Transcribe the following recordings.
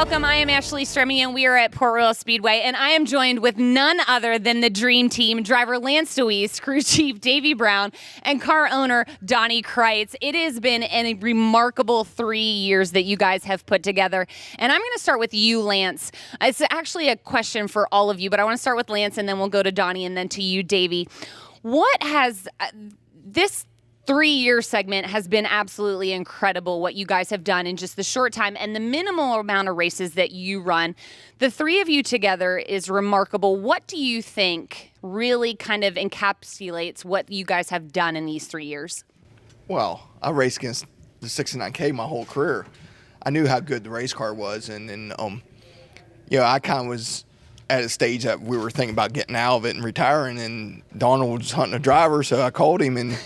welcome. I am Ashley Stremme, and we are at Port Royal Speedway, and I am joined with none other than the Dream Team, driver Lance Dewease, crew chief Davey Brown, and car owner Donnie Krietz. It has been a remarkable 3 years that you guys have put together, and I'm going to start with you, Lance. It's actually a question for all of you, but I want to start with Lance, and then we'll go to Donnie, and then to you, Davey. What has this 3-year segment has been absolutely incredible, what you guys have done in just the short time and the minimal amount of races that you run. The three of you together is remarkable. What do you think really kind of encapsulates what you guys have done in these 3 years? Well, I raced against the 69K my whole career. I knew how good the race car was, and I kind of was at a stage that we were thinking about getting out of it and retiring, and Donald was hunting a driver, so I called him, and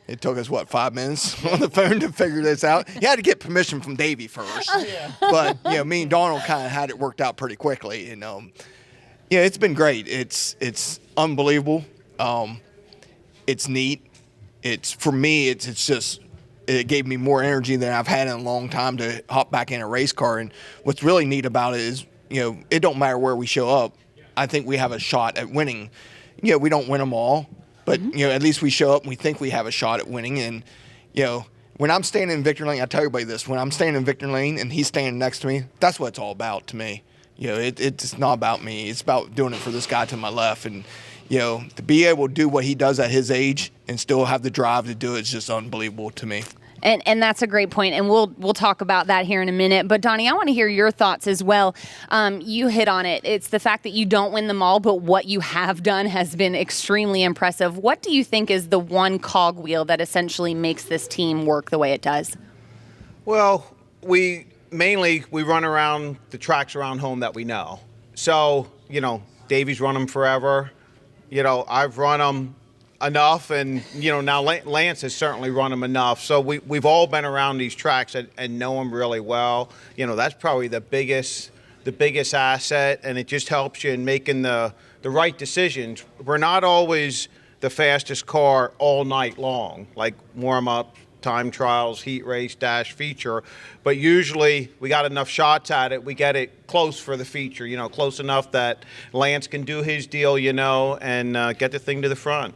it took us, 5 minutes on the phone to figure this out. You had to get permission from Davey first. Yeah. But, me and Donald kind of had it worked out pretty quickly. And, it's been great. It's unbelievable. It's neat. For me, it's just, it gave me more energy than I've had in a long time to hop back in a race car. And what's really neat about it is, it don't matter where we show up. I think we have a shot at winning. We don't win them all. But, at least we show up and we think we have a shot at winning. And, when I'm standing in victory lane, I tell everybody this, when I'm standing in victory lane and he's standing next to me, that's what it's all about to me. It's not about me. It's about doing it for this guy to my left. And, to be able to do what he does at his age and still have the drive to do it is just unbelievable to me. And that's a great point, and we'll talk about that here in a minute. But, Donnie, I want to hear your thoughts as well. You hit on it. It's the fact that you don't win them all, but what you have done has been extremely impressive. What do you think is the one cogwheel that essentially makes this team work the way it does? Well, we run around the tracks around home that we know. So, Davey's run them forever. I've run them enough, and now Lance has certainly run them enough, so we've all been around these tracks and know them really well. That's probably the biggest asset, and it just helps you in making the right decisions. We're not always the fastest car all night long, like warm-up, time trials, heat race, dash, feature, but usually we got enough shots at it, we get it close for the feature, close enough that Lance can do his deal, and get the thing to the front.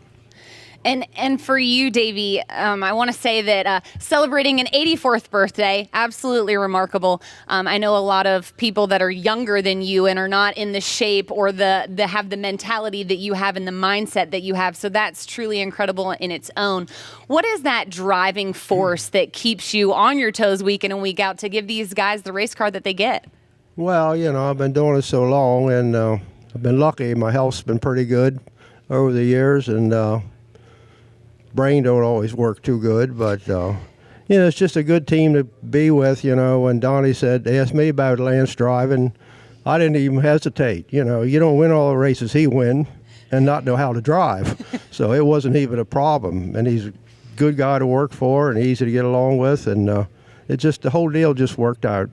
And for you, Davey, I want to say that celebrating an 84th birthday, absolutely remarkable. I know a lot of people that are younger than you and are not in the shape or have the mentality that you have and the mindset that you have. So that's truly incredible in its own. What is that driving force that keeps you on your toes week in and week out to give these guys the race car that they get? Well, I've been doing it so long, and I've been lucky. My health's been pretty good over the years, and brain don't always work too good, but it's just a good team to be with. When Donnie asked me about Lance driving, I didn't even hesitate. You don't win all the races he win and not know how to drive. So it wasn't even a problem, and he's a good guy to work for and easy to get along with, and the whole deal just worked out.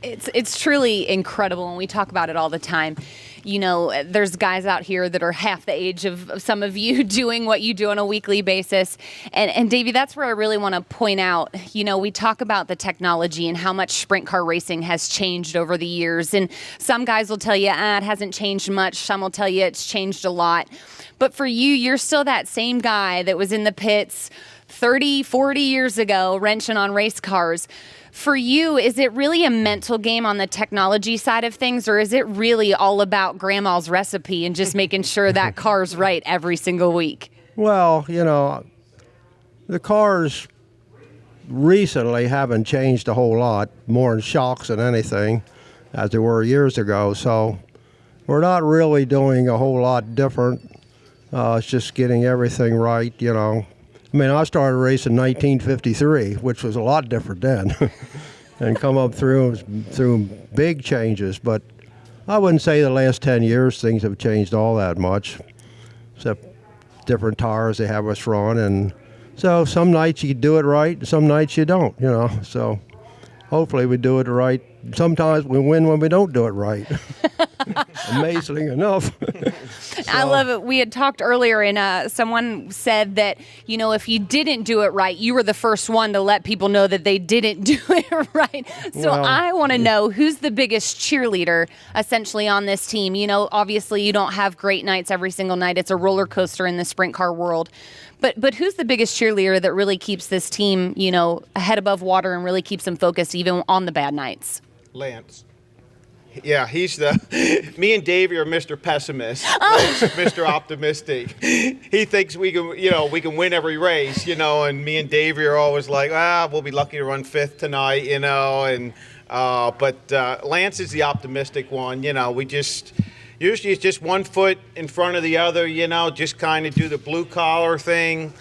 It's truly incredible, and we talk about it all the time. There's guys out here that are half the age of some of you doing what you do on a weekly basis. And Davey, that's where I really want to point out, we talk about the technology and how much sprint car racing has changed over the years. And some guys will tell you, it hasn't changed much. Some will tell you it's changed a lot. But for you, you're still that same guy that was in the pits 30, 40 years ago, wrenching on race cars. For you, is it really a mental game on the technology side of things, or is it really all about grandma's recipe and just making sure that car's right every single week? Well, the cars recently haven't changed a whole lot, more in shocks than anything, as they were years ago. So we're not really doing a whole lot different. It's just getting everything right, I started racing in 1953, which was a lot different then, and come up through big changes. But I wouldn't say the last 10 years things have changed all that much, except different tires they have us run. And so some nights you do it right, some nights you don't, So hopefully we do it right. Sometimes we win when we don't do it right. Amazingly enough. I love it. We had talked earlier, and someone said that, if you didn't do it right, you were the first one to let people know that they didn't do it right. So I want to know, who's the biggest cheerleader, essentially, on this team? Obviously, you don't have great nights every single night. It's a roller coaster in the sprint car world. But who's the biggest cheerleader that really keeps this team, head above water and really keeps them focused even on the bad nights? Lance. Yeah, he's me and Davey are Mr. Pessimist, Lance is Mr. Optimistic. He thinks we can win every race, and me and Davey are always like, we'll be lucky to run 5th tonight, but Lance is the optimistic one, we just, usually it's just one foot in front of the other, just kind of do the blue collar thing,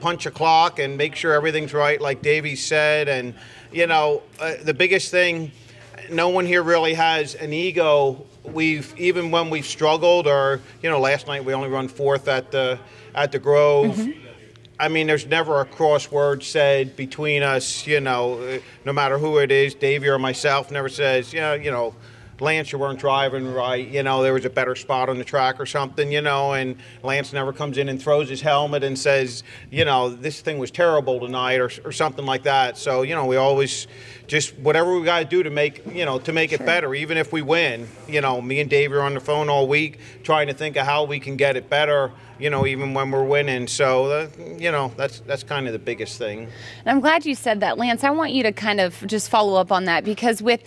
punch a clock and make sure everything's right, like Davey said, and, the biggest thing, no one here really has an ego. Even when we've struggled, or last night we only run 4th at the Grove. Mm-hmm. I mean, there's never a cross word said between us. No matter who it is, Davey or myself, never says, Lance, you weren't driving right. There was a better spot on the track or something. And Lance never comes in and throws his helmet and says, this thing was terrible tonight, or something like that. So we always just whatever we got to do to make it better, even if we win. Me and Davey are on the phone all week trying to think of how we can get it better. Even when we're winning. So that's kind of the biggest thing. And I'm glad you said that, Lance. I want you to kind of just follow up on that, because with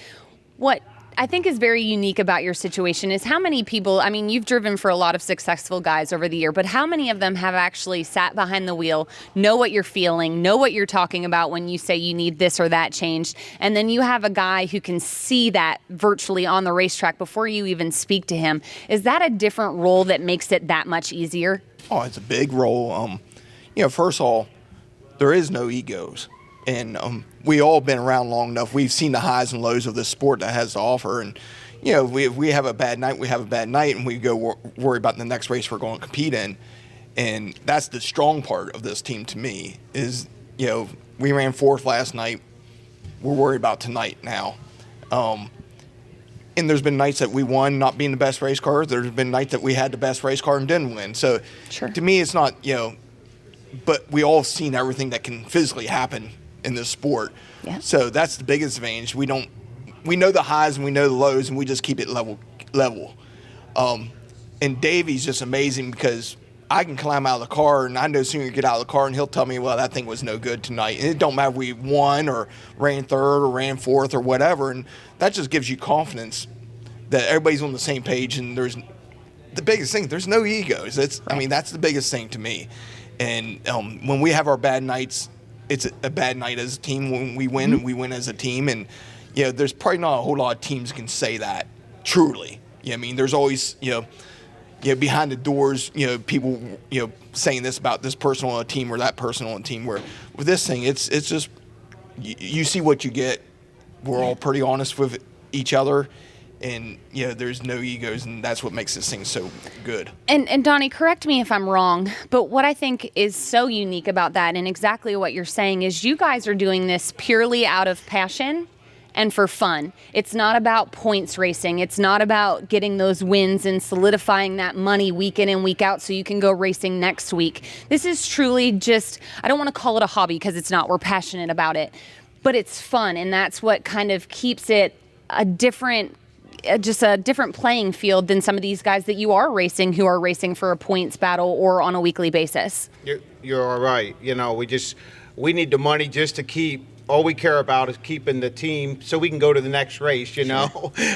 what I think is very unique about your situation is how many people, you've driven for a lot of successful guys over the year, but how many of them have actually sat behind the wheel, know what you're feeling, know what you're talking about when you say you need this or that changed, and then you have a guy who can see that virtually on the racetrack before you even speak to him. Is that a different role that makes it that much easier? Oh, it's a big role. First of all, there is no egos. And we all been around long enough. We've seen the highs and lows of this sport that has to offer. And, if we have a bad night, we have a bad night, and we go worry about the next race we're going to compete in. And that's the strong part of this team to me is, we ran 4th last night. We're worried about tonight now. And there's been nights that we won not being the best race car. There's been nights that we had the best race car and didn't win. So to me, it's not, but we all have seen everything that can physically happen in this sport. Yeah. So that's the biggest advantage. We know the highs and we know the lows, and we just keep it level. And Davey's just amazing, because I can climb out of the car and I know sooner you get out of the car and he'll tell me, well, that thing was no good tonight. And it don't matter if we won or ran 3rd or ran 4th or whatever. And that just gives you confidence that everybody's on the same page. And there's the biggest thing, there's no egos. That's the biggest thing to me. And when we have our bad nights, it's a bad night as a team. When we win, and we win as a team. And, there's probably not a whole lot of teams can say that, truly. There's always, behind the doors, people, saying this about this person on a team or that person on a team. Where with this thing, it's just, you see what you get. We're all pretty honest with each other. And, there's no egos, and that's what makes this thing so good. And Donnie, correct me if I'm wrong, but what I think is so unique about that, and exactly what you're saying, is you guys are doing this purely out of passion and for fun. It's not about points racing. It's not about getting those wins and solidifying that money week in and week out so you can go racing next week. This is truly just, I don't want to call it a hobby, because it's not. We're passionate about it. But it's fun, and that's what kind of keeps it a different playing field than some of these guys that you are racing, who are racing for a points battle or on a weekly basis. You're all right. We need the money just to keep. All we care about is keeping the team so we can go to the next race.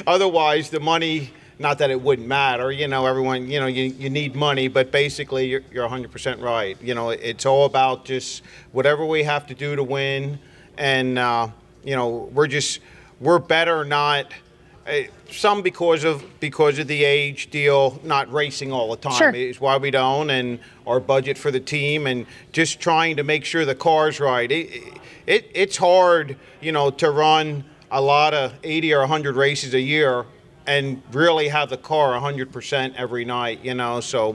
Otherwise, the money. Not that it wouldn't matter. Everyone. You need money, but basically, you're 100% right. It's all about just whatever we have to do to win, and we're better not. Some because of the age deal, not racing all the time is why we don't, and our budget for the team, and just trying to make sure the car's right. It's hard, to run a lot of 80 or 100 races a year and really have the car 100% every night. So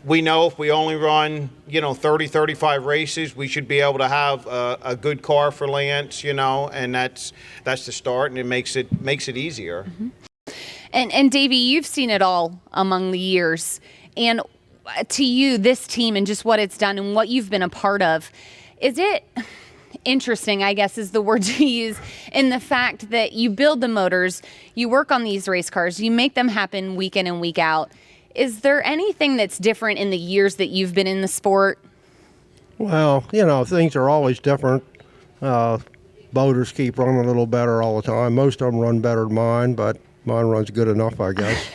we know if we only run, 30, 35 races, we should be able to have a good car for Lance, and that's the start, and it makes it easier. Mm-hmm. And Davey, you've seen it all among the years. And to you, this team and just what it's done and what you've been a part of, is it interesting, I guess is the word to use, in the fact that you build the motors, you work on these race cars, you make them happen week in and week out. Is there anything that's different in the years that you've been in the sport? Well, things are always different. Motors keep running a little better all the time. Most of them run better than mine, but mine runs good enough, I guess.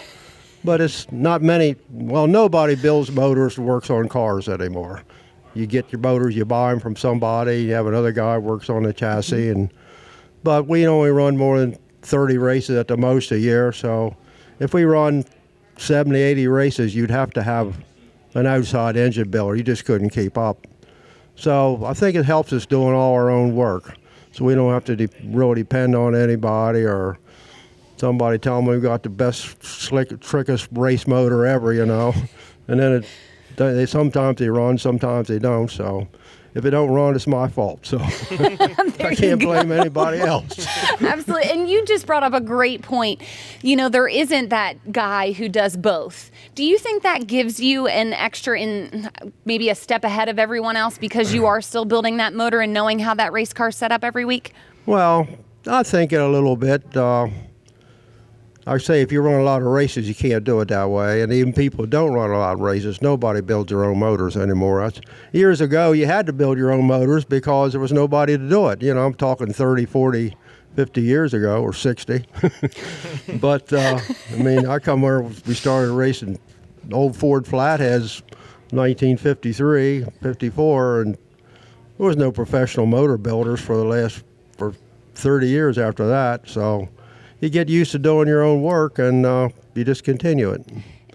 But it's not many. Well, nobody builds motors and works on cars anymore. You get your motors, you buy them from somebody. You have another guy who works on the chassis, but we only run more than 30 races at the most a year. So if we run 70, 80 races, you'd have to have an outside engine builder. You just couldn't keep up. So I think it helps us doing all our own work. So we don't have to really depend on anybody or somebody telling me we've got the best, trickiest race motor ever, And then sometimes they run, sometimes they don't. So if it don't run, it's my fault. So I can't blame anybody else. Absolutely. And you just brought up a great point. There isn't that guy who does both. Do you think that gives you an extra maybe a step ahead of everyone else because you are still building that motor and knowing how that race car's set up every week? Well, I think it a little bit. I say if you run a lot of races, you can't do it that way. And even people who don't run a lot of races, nobody builds their own motors anymore. Years ago, you had to build your own motors because there was nobody to do it. I'm talking 30, 40, 50 years ago, or 60. But, I come where we started racing old Ford Flatheads 1953, 54, and there was no professional motor builders for 30 years after that. So you get used to doing your own work, and you just continue it.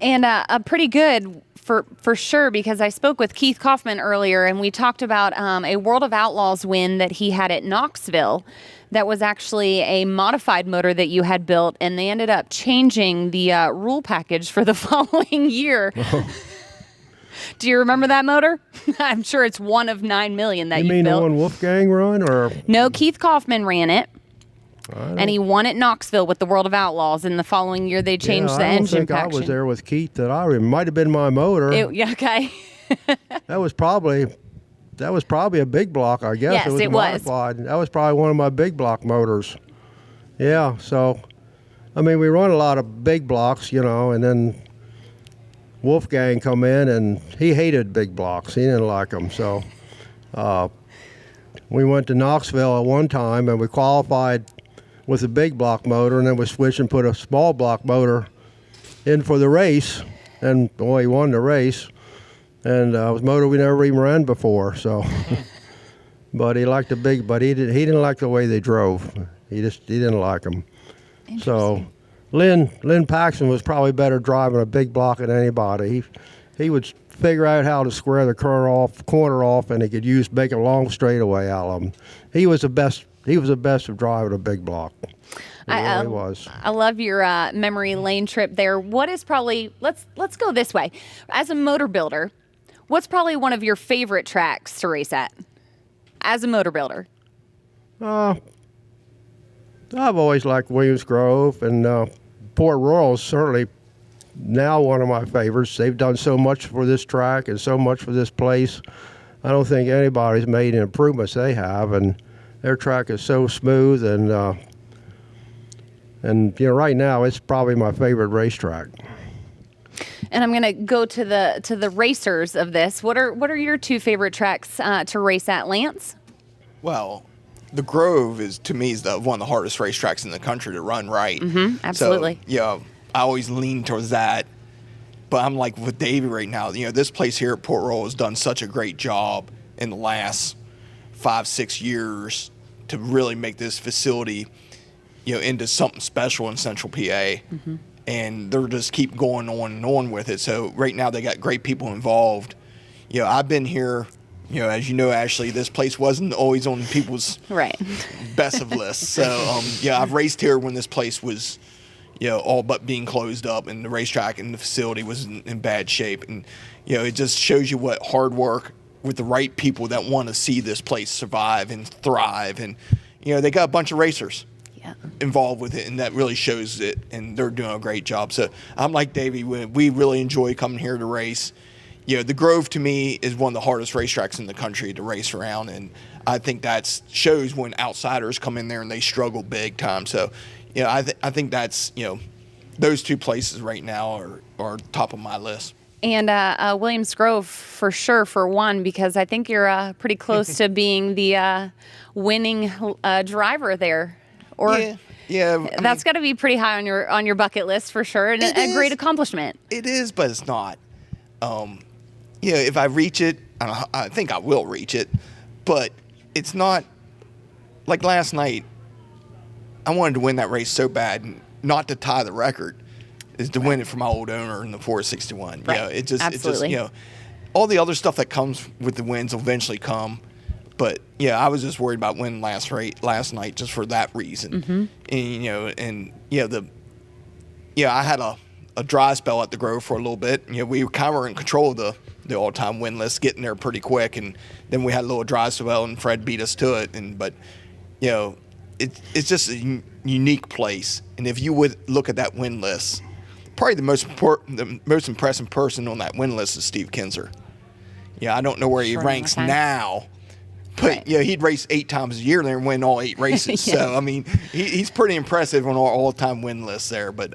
And pretty good for sure, because I spoke with Keith Kaufman earlier, and we talked about a World of Outlaws win that he had at Knoxville that was actually a modified motor that you had built, and they ended up changing the rule package for the following year. Do you remember that motor? I'm sure it's one of 9 million that you built. You mean the one Wolfgang run? Or? No, Keith Kaufman ran it. And he won at Knoxville with the World of Outlaws. And the following year, they changed the engine package. I don't think I was there with Keith that I remember. Might have been my motor. Okay. That was probably a big block, I guess. Yes, it was. Modified. That was probably one of my big block motors. Yeah, so, we run a lot of big blocks, and then Wolfgang come in, and he hated big blocks. He didn't like them, so we went to Knoxville at one time, and we qualified with a big block motor, and then we switched and put a small block motor in for the race, and he won the race, and it was a motor we never even ran before. So, but he liked the big, but he didn't like the way they drove. He didn't like them. So, Lynn Paxton was probably better driving a big block than anybody. He would figure out how to square the corner off, and he could make a long straightaway out of them. He was the best. He was the best of driving a big block. He really was. I love your memory lane trip there. What is probably, let's go this way. As a motor builder, what's probably one of your favorite tracks to race at as a motor builder? I've always liked Williams Grove, and Port Royal is certainly now one of my favorites. They've done so much for this track and so much for this place. I don't think anybody's made the improvements they have, and their track is so smooth, and right now it's probably my favorite racetrack. And I'm going to go to the racers of this. What are your two favorite tracks to race at, Lance? Well, the Grove is one of the hardest racetracks in the country to run right. Mm-hmm, absolutely. So, I always lean towards that. But I'm like with Davey right now. This place here at Port Royal has done such a great job in the last 5-6 years to really make this facility, into something special in Central PA. Mm-hmm. And they're just keep going on and on with it. So right now they got great people involved. I've been here, as you know, Ashley, this place wasn't always on people's best of lists. So, I've raced here when this place was, all but being closed up, and the racetrack and the facility was in bad shape. And, it just shows you what hard work with the right people that want to see this place survive and thrive. And, they got a bunch of racers. involved with it, and that really shows it, and they're doing a great job. So I'm like Davey, we really enjoy coming here to race. The Grove to me is one of the hardest racetracks in the country to race around, and I think that shows when outsiders come in there and they struggle big time. So, I think that's, those two places right now are top of my list. And Williams Grove for sure, for one, because I think you're pretty close to being the winning driver there. Or yeah, that's got to be pretty high on your bucket list for sure, and a great accomplishment. It is, but it's not. If I reach it, I think I will reach it, but it's not like last night. I wanted to win that race so bad, and not to tie the record, is to win it for my old owner in the 461. Right. Absolutely. All the other stuff that comes with the wins will eventually come. But I was just worried about winning last night just for that reason. And I had a dry spell at the Grove for a little bit. We kind of were in control of the all-time win list, getting there pretty quick, and then we had a little dry spell, and Fred beat us to it. But it's just a unique place. And if you would look at that win list, probably the most impressive person on that win list is Steve Kinser. I don't know where he ranks now, but he'd race 8 times a year there and win all 8 races. So I mean, he's pretty impressive on our all-time win list there. But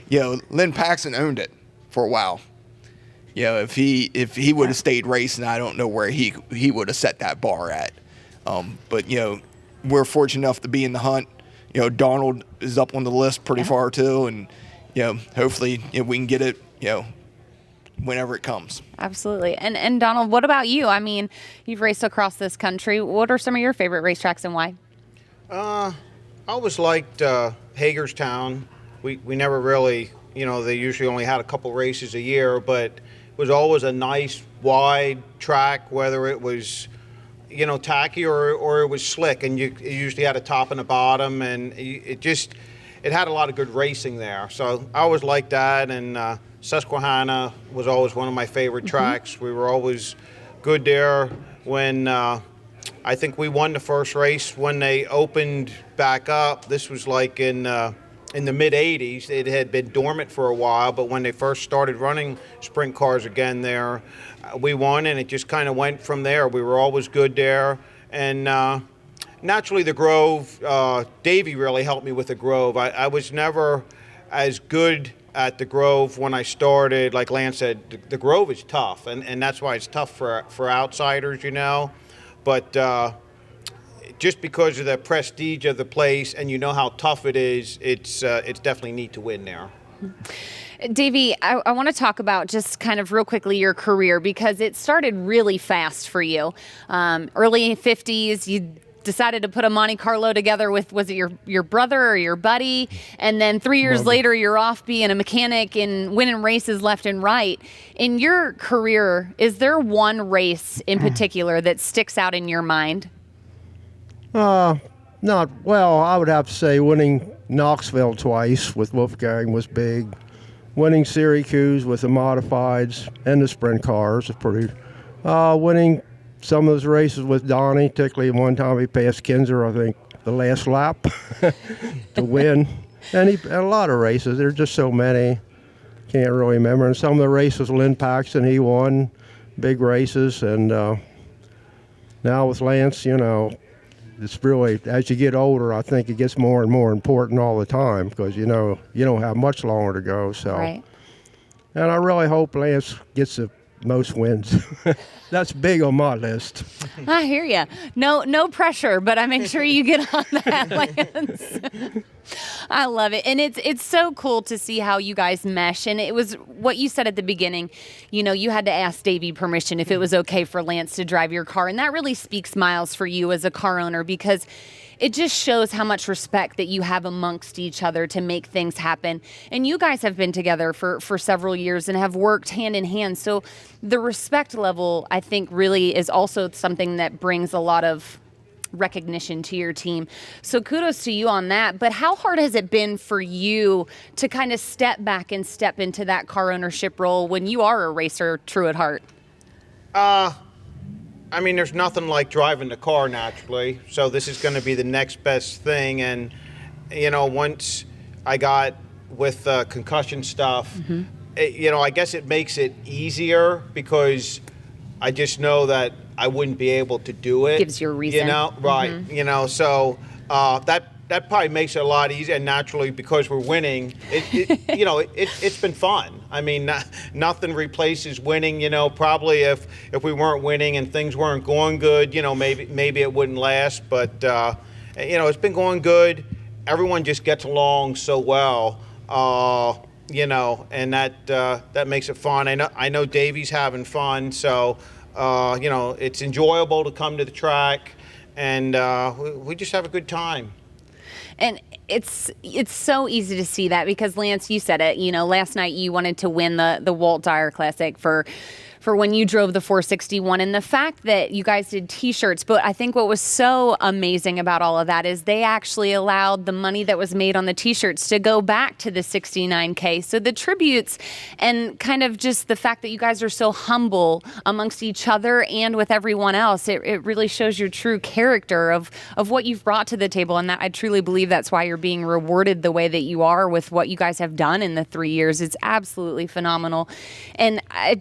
Lynn Paxson owned it for a while. If he would have stayed racing, I don't know where he would have set that bar at. But we're fortunate enough to be in the hunt. Donald is up on the list pretty far too, and hopefully we can get it whenever it comes. Absolutely. And Donald, what about you? I mean, you've raced across this country. What are some of your favorite racetracks and why? I always liked Hagerstown. We never really, they usually only had a couple races a year, but it was always a nice wide track, whether it was tacky or it was slick, and you usually had a top and a bottom, and it had a lot of good racing there. So I always liked that, and Susquehanna was always one of my favorite tracks. We were always good there. When I think we won the first race when they opened back up. This was like in the mid 80s. It had been dormant for a while, but when they first started running sprint cars again there, we won, and it just kind of went from there. We were always good there, and naturally the Grove, Davey really helped me with the Grove. I was never as good at the Grove when I started. Like Lance said, the Grove is tough, and that's why it's tough for outsiders, but just because of the prestige of the place and how tough it is, it's definitely neat to win there. Davey, I want to talk about just kind of real quickly your career, because it started really fast for you. Early 50s, you decided to put a Monte Carlo together with, was it your brother or your buddy? And then 3 years later, you're off being a mechanic and winning races left and right. In your career, is there one race in particular that sticks out in your mind? I would have to say winning Knoxville twice with Wolfgang was big. Winning Syracuse with the modifieds and the sprint cars is pretty. Winning some of those races with Donnie, particularly one time he passed Kinser, I think, the last lap to win. And a lot of races. There's just so many. Can't really remember. And some of the races, Lynn Paxson, he won big races. And now with Lance, it's really, as you get older, I think it gets more and more important all the time, because you don't have much longer to go. So, right. And I really hope Lance gets the most wins. That's big on my list. I hear you. No pressure, but I make sure you get on that, Lance. I love it. And it's so cool to see how you guys mesh. And it was what you said at the beginning, you had to ask Davey permission if it was okay for Lance to drive your car. And that really speaks miles for you as a car owner, because it just shows how much respect that you have amongst each other to make things happen. And you guys have been together for several years and have worked hand in hand. So the respect level, I think, really is also something that brings a lot of recognition to your team. So kudos to you on that. But how hard has it been for you to kind of step back and step into that car ownership role when you are a racer true at heart? There's nothing like driving the car naturally. So this is going to be the next best thing. And once I got with concussion stuff, I guess it makes it easier because I just know that I wouldn't be able to do it. Gives you a reason. Right. So that probably makes it a lot easier. And naturally, because we're winning, it's been fun. I mean, nothing replaces winning. Probably if we weren't winning and things weren't going good, maybe it wouldn't last. But it's been going good. Everyone just gets along so well. And that makes it fun. I know Davey's having fun, so it's enjoyable to come to the track, and we just have a good time. And it's so easy to see that because, Lance, you said it. Last night you wanted to win the Walt Dyer Classic for when you drove the 461, and the fact that you guys did T-shirts. But I think what was so amazing about all of that is they actually allowed the money that was made on the T-shirts to go back to the 69K. So the tributes and kind of just the fact that you guys are so humble amongst each other and with everyone else, it really shows your true character of what you've brought to the table. And that I truly believe that's why you're being rewarded the way that you are with what you guys have done in the 3 years. It's absolutely phenomenal. And I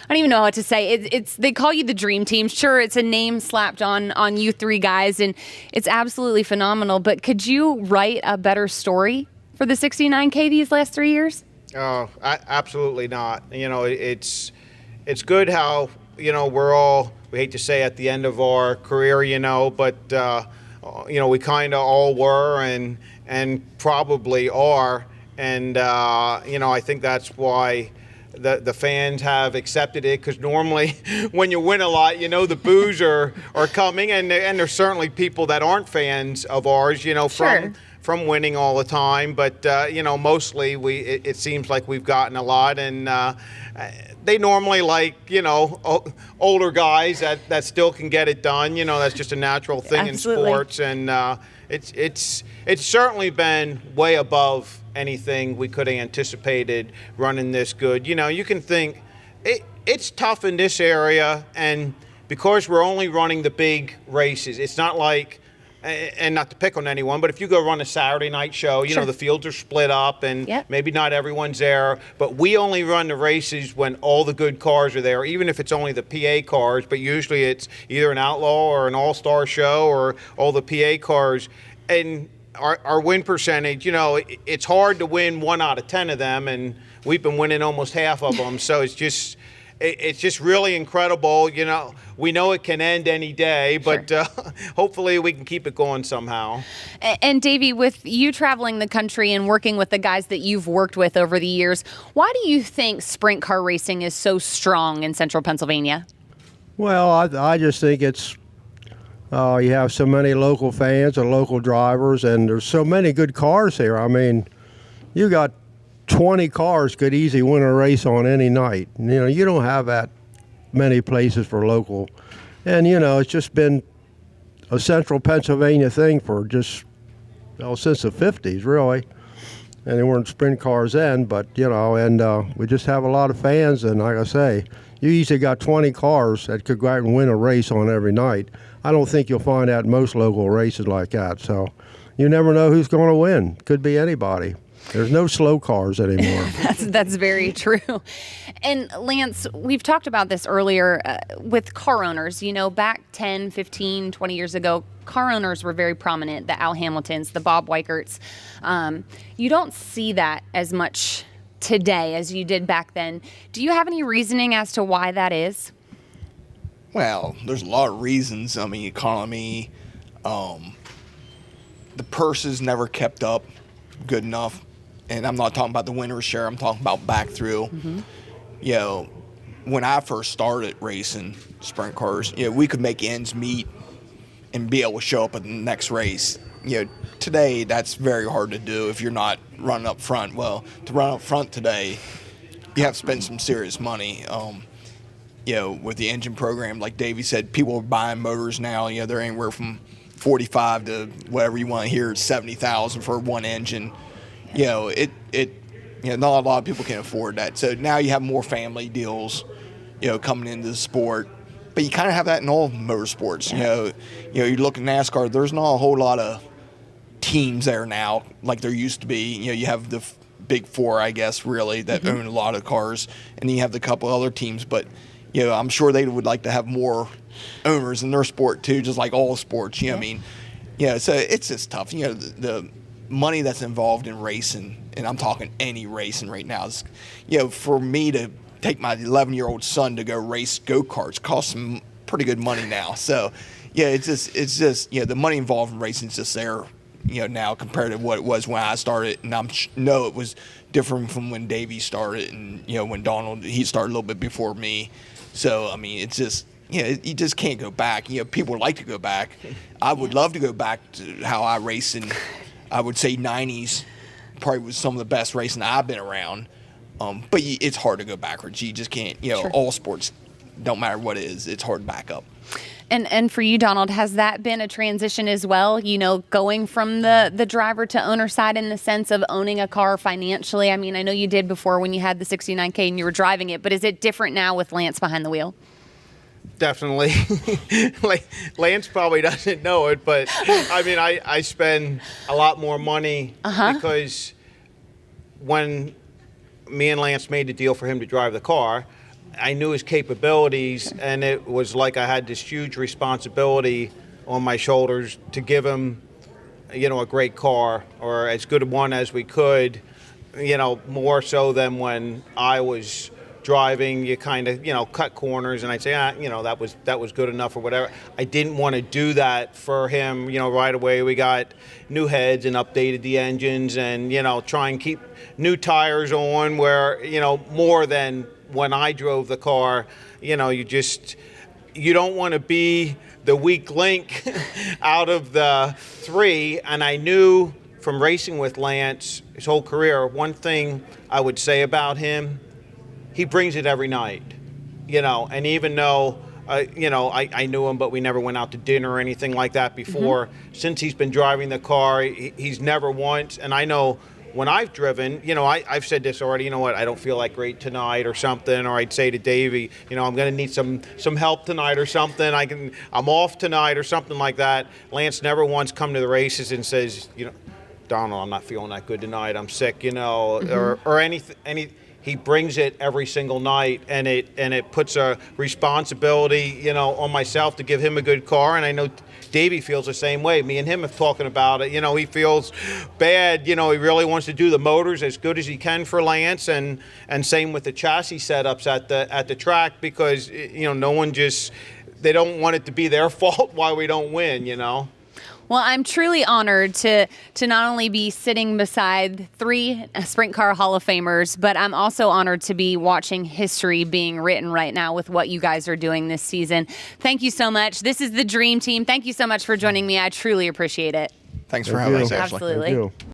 don't even know what to say. They call you the dream team. Sure, it's a name slapped on you three guys, and it's absolutely phenomenal. But could you write a better story for the 69K these last 3 years? Oh, absolutely not. It's good how we're all, we hate to say at the end of our career, but we kind of all were and probably are, and I think that's why the fans have accepted it, because normally when you win a lot, the boos are coming, and there's certainly people that aren't fans of ours, Sure. from winning all the time. But mostly it seems like we've gotten a lot, and they normally like older guys that still can get it done. That's just a natural thing Absolutely. in sports, and it's certainly been way above anything we could have anticipated running this good. You can think it's tough in this area, and because we're only running the big races, it's not like, and not to pick on anyone, but if you go run a Saturday night show, Sure. the fields are split up, and Yep. maybe not everyone's there, but we only run the races when all the good cars are there, even if it's only the PA cars, but usually it's either an outlaw or an all-star show or all the PA cars. And our win percentage, it's hard to win 1 out of 10 of them, and we've been winning almost half of them. So it's just really incredible. We know it can end any day, but Sure. hopefully we can keep it going somehow. And Davey, with you traveling the country and working with the guys that you've worked with over the years, why do you think sprint car racing is so strong in central Pennsylvania? Well, I just think it's you have so many local fans and local drivers, and there's so many good cars here. I mean, you got 20 cars could easily win a race on any night. You don't have that many places for local. And, it's just been a central Pennsylvania thing for just, since the 50s, really. And they weren't sprint cars then, but, and we just have a lot of fans. And like I say, you easily got 20 cars that could go out and win a race on every night. I don't think you'll find that in most local races like that. So you never know who's going to win. Could be anybody. There's no slow cars anymore. That's very true. And Lance, we've talked about this earlier with car owners. Back 10, 15, 20 years ago, car owners were very prominent, the Al Hamiltons, the Bob Weicherts. You don't see that as much today as you did back then. Do you have any reasoning as to why that is? Well, there's a lot of reasons. I mean, economy, the purses never kept up good enough. And I'm not talking about the winner's share. I'm talking about back through. Mm-hmm. When I first started racing sprint cars, we could make ends meet and be able to show up at the next race. Today that's very hard to do if you're not running up front. Well, to run up front today, you have to spend some serious money. With the engine program, like Davey said, people are buying motors now. They're anywhere from 45 to whatever you want to hear, 70,000 for one engine. Not a lot of people can afford that. So now you have more family deals, coming into the sport. But you kind of have that in all motorsports. You look at NASCAR, there's not a whole lot of teams there now like there used to be. You know, you have the big four, I guess, really, that own a lot of cars, and then you have the couple other teams. But, you know, I'm sure they would like to have more owners in their sport too, just like all sports. You know what I mean? Yeah, so it's just tough. You know, the money that's involved in racing, and I'm talking any racing right now, is, you know, for me to take my 11-year-old son to go race go-karts costs some pretty good money now. So, yeah, it's just you know, the money involved in racing is just there, you know, now compared to what it was when I started, and know it was different from when Davey started, and, you know, when Donald, he started a little bit before me. So, I mean, it's just, you know, you just can't go back. You know, people would like to go back. I would love to go back to how I raced in, I would say 90s, probably was some of the best racing I've been around. But it's hard to go backwards. You just can't, you know, all sports, don't matter what it is, it's hard to back up. And for you, Donald, has that been a transition as well? You know, going from the driver to owner side in the sense of owning a car financially? I mean, I know you did before when you had the 69K and you were driving it, but is it different now with Lance behind the wheel? Definitely. Like, Lance probably doesn't know it, but I mean, I spend a lot more money because when me and Lance made the deal for him to drive the car, I knew his capabilities, and it was like I had this huge responsibility on my shoulders to give him, you know, a great car, or as good a one as we could, you know, more so than when I was driving. You kind of, you know, cut corners, and I'd say, you know, that was good enough or whatever. I didn't want to do that for him, you know, right away. We got new heads and updated the engines, and, you know, try and keep new tires on, where, you know, more than when I drove the car. You know, you don't want to be the weak link out of the three. And I knew from racing with Lance his whole career, one thing I would say about him, he brings it every night, you know. And even though, you know, I knew him, but we never went out to dinner or anything like that before. Since he's been driving the car, he's never once, and I know when I've driven, you know, I've said this already, you know what, I don't feel like great tonight or something, or I'd say to Davey, you know, I'm going to need some help tonight or something, I'm off tonight or something like that. Lance never once come to the races and says, you know, Donald, I'm not feeling that good tonight, I'm sick, you know, or anything. He brings it every single night, and it puts a responsibility, you know, on myself to give him a good car, and I know Davey feels the same way. Me and him have talking about it. You know, he feels bad. You know, he really wants to do the motors as good as he can for Lance, and same with the chassis setups at the track, because, you know, they don't want it to be their fault why we don't win, you know. Well, I'm truly honored to not only be sitting beside three Sprint Car Hall of Famers, but I'm also honored to be watching history being written right now with what you guys are doing this season. Thank you so much. This is the Dream Team. Thank you so much for joining me. I truly appreciate it. Thanks for having us, Ashley. Absolutely. Thank you.